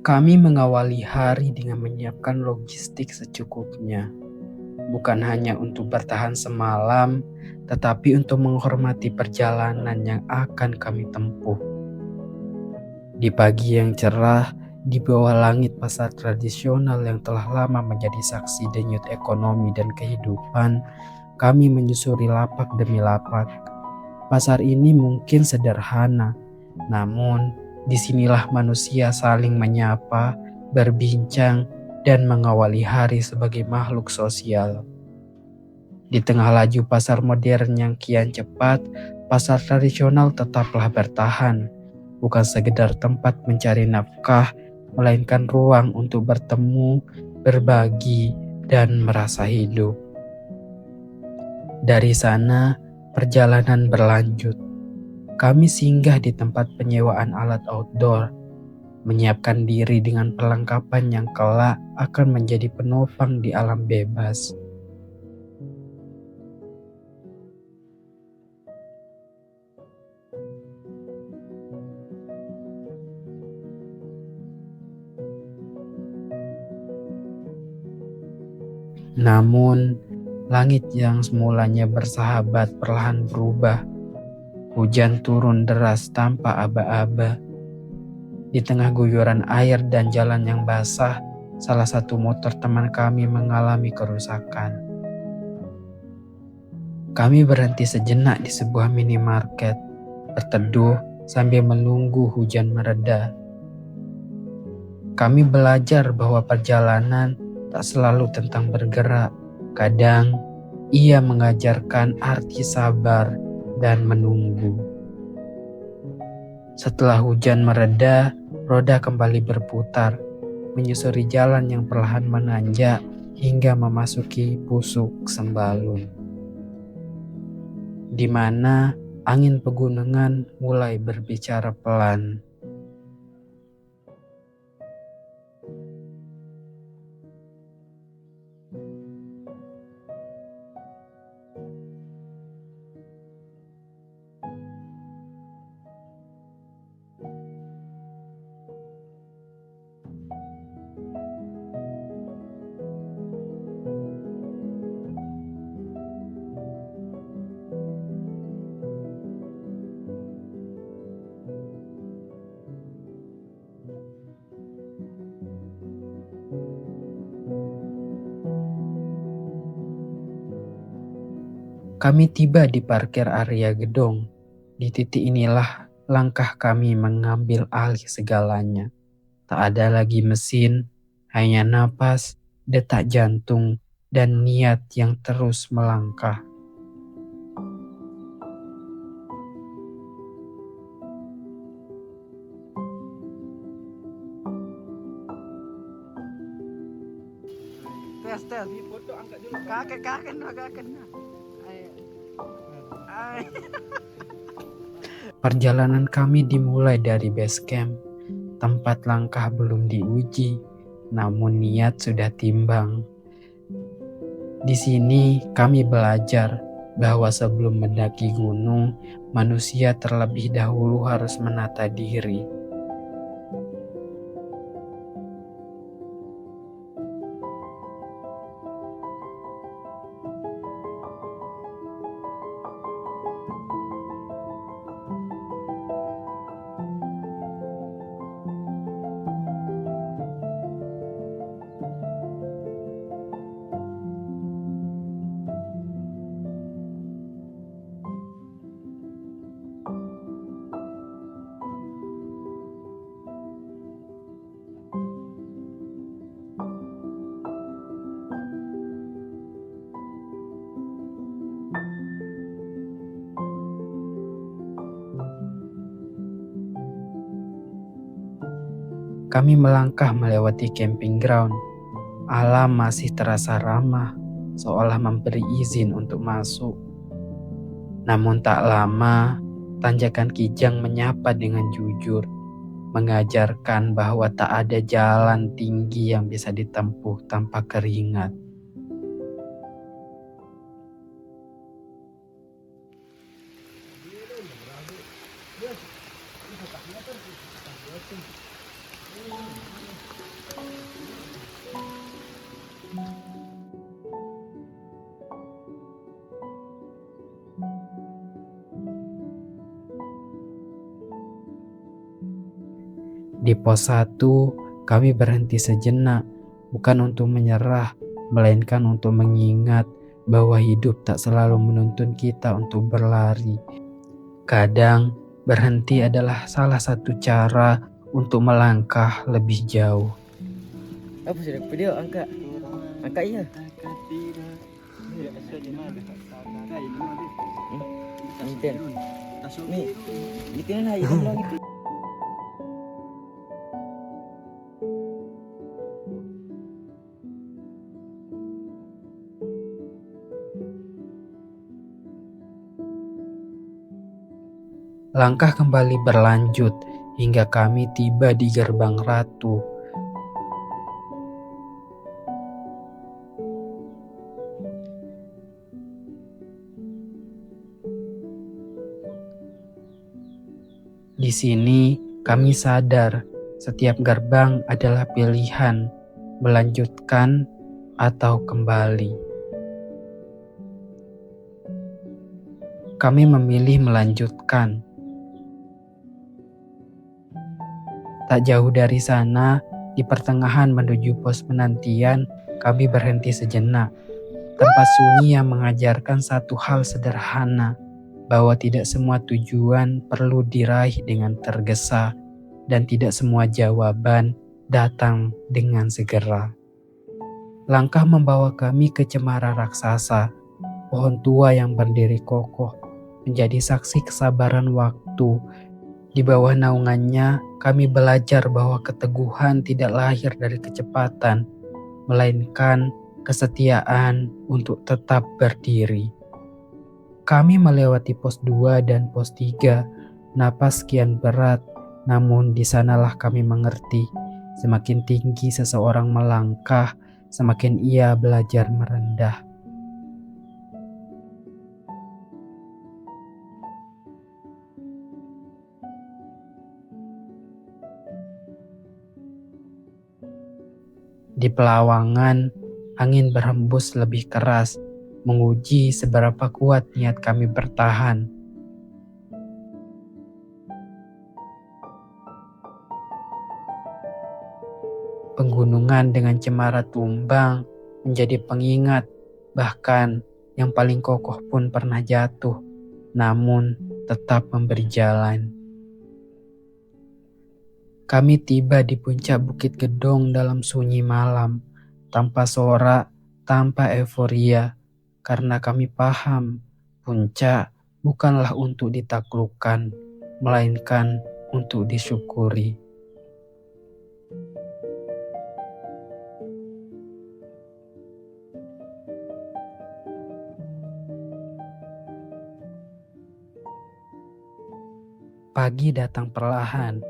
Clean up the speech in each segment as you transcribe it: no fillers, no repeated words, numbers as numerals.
Kami mengawali hari dengan menyiapkan logistik secukupnya, bukan hanya untuk bertahan semalam, tetapi untuk menghormati perjalanan yang akan kami tempuh. Di pagi yang cerah, di bawah langit pasar tradisional yang telah lama menjadi saksi denyut ekonomi dan kehidupan, kami menyusuri lapak demi lapak. Pasar ini mungkin sederhana, namun disinilah manusia saling menyapa, berbincang, dan mengawali hari sebagai makhluk sosial. Di tengah laju pasar modern yang kian cepat, pasar tradisional tetaplah bertahan, bukan sekedar tempat mencari nafkah, melainkan ruang untuk bertemu, berbagi, dan merasa hidup. Dari sana, perjalanan berlanjut. Kami singgah di tempat penyewaan alat outdoor, menyiapkan diri dengan perlengkapan yang kelak akan menjadi penopang di alam bebas. Namun, langit yang semulanya bersahabat perlahan berubah. Hujan turun deras tanpa aba-aba. Di tengah guyuran air dan jalan yang basah, salah satu motor teman kami mengalami kerusakan. Kami berhenti sejenak di sebuah minimarket, berteduh sambil menunggu hujan mereda. Kami belajar bahwa perjalanan tak selalu tentang bergerak. Kadang ia mengajarkan arti sabar dan menunggu. Setelah hujan mereda, roda kembali berputar, menyusuri jalan yang perlahan menanjak hingga memasuki pusuk Sembalun, di mana angin pegunungan mulai berbicara pelan. Kami tiba di parkir area gedung. Di titik inilah langkah kami mengambil alih segalanya. Tak ada lagi mesin, hanya napas, detak jantung, dan niat yang terus melangkah. Tes tes. Ini foto angkat dulu. Kakek. Ay. Perjalanan kami dimulai dari base camp. Tempat langkah belum diuji, namun niat sudah timbang. Di sini kami belajar bahwa sebelum mendaki gunung, manusia terlebih dahulu harus menata diri. Kami melangkah melewati camping ground. Alam masih terasa ramah, seolah memberi izin untuk masuk. Namun tak lama, tanjakan Kijang menyapa dengan jujur, mengajarkan bahwa tak ada jalan tinggi yang bisa ditempuh tanpa keringat. Di pos 1, kami berhenti sejenak, bukan untuk menyerah, melainkan untuk mengingat bahwa hidup tak selalu menuntun kita untuk berlari. Kadang, berhenti adalah salah satu cara untuk melangkah lebih jauh. Apa sudah video angkat? Angkat ya. Anten. Nih, gitu lah itu gitu. Langkah kembali berlanjut hingga kami tiba di gerbang Ratu. Di sini kami sadar setiap gerbang adalah pilihan, melanjutkan atau kembali. Kami memilih melanjutkan. Tak jauh dari sana, di pertengahan menuju pos penantian, kami berhenti sejenak. Tempat sunyi yang mengajarkan satu hal sederhana, bahwa tidak semua tujuan perlu diraih dengan tergesa, dan tidak semua jawaban datang dengan segera. Langkah membawa kami ke cemara raksasa, pohon tua yang berdiri kokoh, menjadi saksi kesabaran waktu. Di bawah naungannya, kami belajar bahwa keteguhan tidak lahir dari kecepatan, melainkan kesetiaan untuk tetap berdiri. Kami melewati pos 2 dan pos 3, napas kian berat, namun di sanalah kami mengerti, semakin tinggi seseorang melangkah, semakin ia belajar merendah. Di Pelawangan, angin berhembus lebih keras, menguji seberapa kuat niat kami bertahan. Penggunungan dengan cemara tumbang menjadi pengingat, bahkan yang paling kokoh pun pernah jatuh, namun tetap memberi jalan. Kami tiba di puncak Bukit Gedong dalam sunyi malam, tanpa sorak, tanpa euforia, karena kami paham puncak bukanlah untuk ditaklukkan, melainkan untuk disyukuri. Pagi datang perlahan,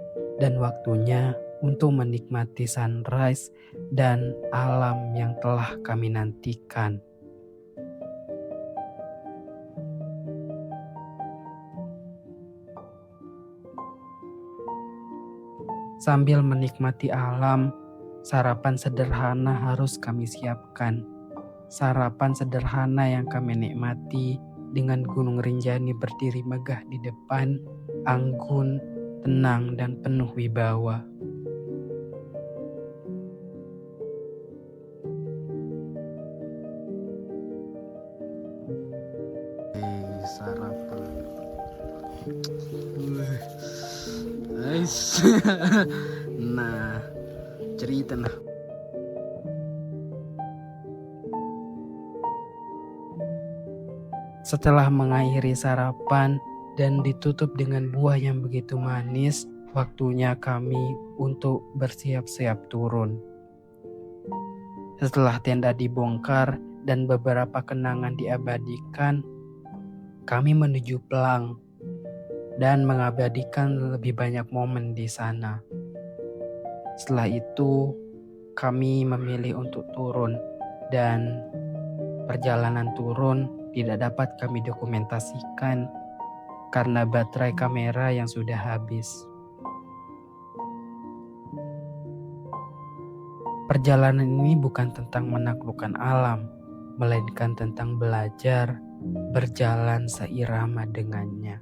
dan waktunya untuk menikmati sunrise dan alam yang telah kami nantikan. Sambil menikmati alam, sarapan sederhana harus kami siapkan. Sarapan sederhana yang kami nikmati dengan Gunung Rinjani berdiri megah di depan, anggun, tenang, dan penuh wibawa. Sarapan. Nah, cerita nah. Setelah mengakhiri sarapan dan ditutup dengan buah yang begitu manis, waktunya kami untuk bersiap-siap turun. Setelah tenda dibongkar dan beberapa kenangan diabadikan, kami menuju Pelang dan mengabadikan lebih banyak momen di sana. Setelah itu, kami memilih untuk turun, dan perjalanan turun tidak dapat kami dokumentasikan karena baterai kamera yang sudah habis. Perjalanan ini bukan tentang menaklukkan alam, melainkan tentang belajar berjalan seirama dengannya.